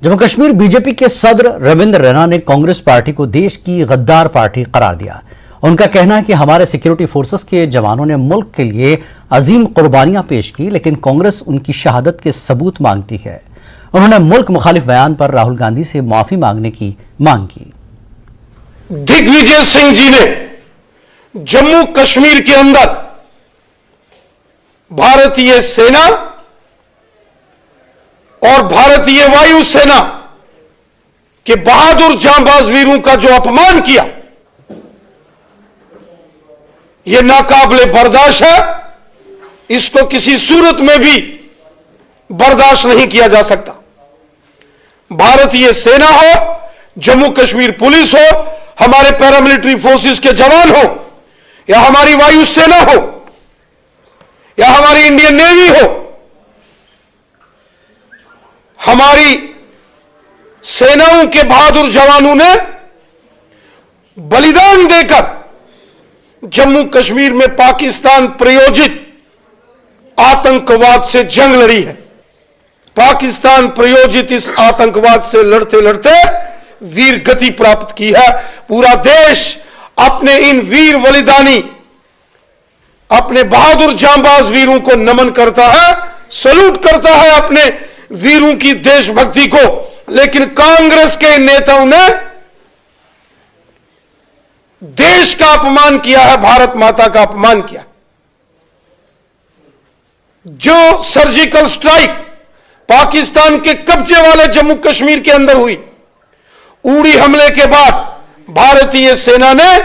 Jammu Kashmir BJP के सदर रविंद्र रैना ने कांग्रेस पार्टी को देश की गद्दार पार्टी करार दिया। उनका कहना है कि हमारे सिक्योरिटी फोर्सेस के जवानों ने मुल्क के लिए अजीम कुर्बानियां पेश की, लेकिन कांग्रेस उनकी शहादत के सबूत मांगती है। उन्होंने मुल्क मुखालिफ बयान पर राहुल गांधी से माफी मांगने की मांग की। दिग्विजय सिंह जी ने जम्मू कश्मीर के अंदर भारतीय सेना और भारतीय वायुसेना के बहादुर जांबाज वीरों का जो अपमान किया, यह नाकाबिले बर्दाश्त है। इसको किसी सूरत में भी बर्दाश्त नहीं किया जा सकता। भारतीय सेना हो, जम्मू कश्मीर पुलिस हो, हमारे पैरामिलिट्री फोर्सेस के जवान हो, या हमारी वायुसेना हो, या हमारी इंडियन नेवी हो, हमारी सेनाओं के बहादुर जवानों ने बलिदान देकर जम्मू कश्मीर में पाकिस्तान प्रायोजित आतंकवाद से जंग लड़ी है। पाकिस्तान प्रायोजित इस आतंकवाद से लड़ते लड़ते वीर गति प्राप्त की है। पूरा देश अपने इन वीर बलिदानी, अपने बहादुर जांबाज वीरों को नमन करता है, सल्यूट करता है अपने वीरों की देशभक्ति को। लेकिन कांग्रेस के नेताओं ने देश का अपमान किया है, भारत माता का अपमान किया। जो सर्जिकल स्ट्राइक पाकिस्तान के कब्जे वाले जम्मू कश्मीर के अंदर हुई, उड़ी हमले के बाद भारतीय सेना ने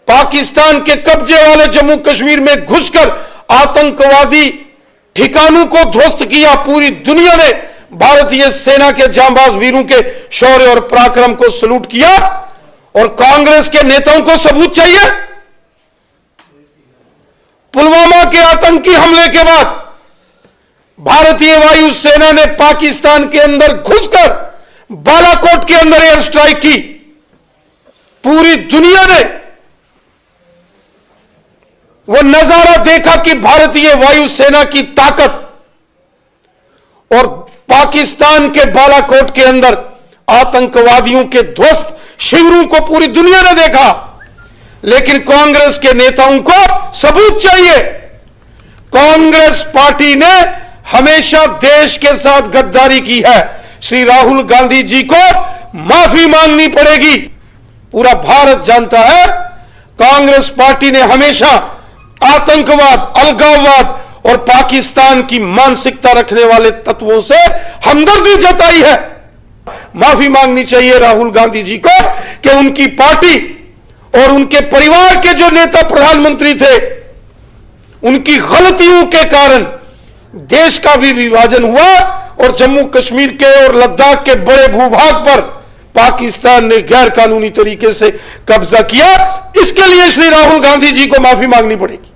पाकिस्तान के कब्जे वाले जम्मू कश्मीर में घुसकर आतंकवादी ठिकानों को ध्वस्त किया। पूरी दुनिया ने भारतीय सेना के जांबाज वीरों के शौर्य और पराक्रम को सल्यूट किया। और कांग्रेस के नेताओं को सबूत चाहिए। पुलवामा के आतंकी हमले के बाद भारतीय वायुसेना ने पाकिस्तान के अंदर घुसकर बालाकोट के अंदर एयर स्ट्राइक की। पूरी दुनिया ने वो नजारा देखा कि भारतीय वायुसेना की ताकत, और पाकिस्तान के बालाकोट के अंदर आतंकवादियों के ध्वस्त शिविरों को पूरी दुनिया ने देखा। लेकिन कांग्रेस के नेताओं को सबूत चाहिए। कांग्रेस पार्टी ने हमेशा देश के साथ गद्दारी की है। श्री राहुल गांधी जी को माफी मांगनी पड़ेगी। पूरा भारत जानता है कांग्रेस पार्टी ने हमेशा आतंकवाद, अलगाववाद और पाकिस्तान की मानसिकता रखने वाले तत्वों से हमदर्दी जताई है। माफी मांगनी चाहिए राहुल गांधी जी को कि उनकी पार्टी और उनके परिवार के जो नेता प्रधानमंत्री थे, उनकी गलतियों के कारण देश का भी विभाजन हुआ और जम्मू कश्मीर के और लद्दाख के बड़े भूभाग पर पाकिस्तान ने गैर कानूनी तरीके से कब्जा किया। इसके लिए श्री राहुल गांधी जी को माफी मांगनी पड़ेगी।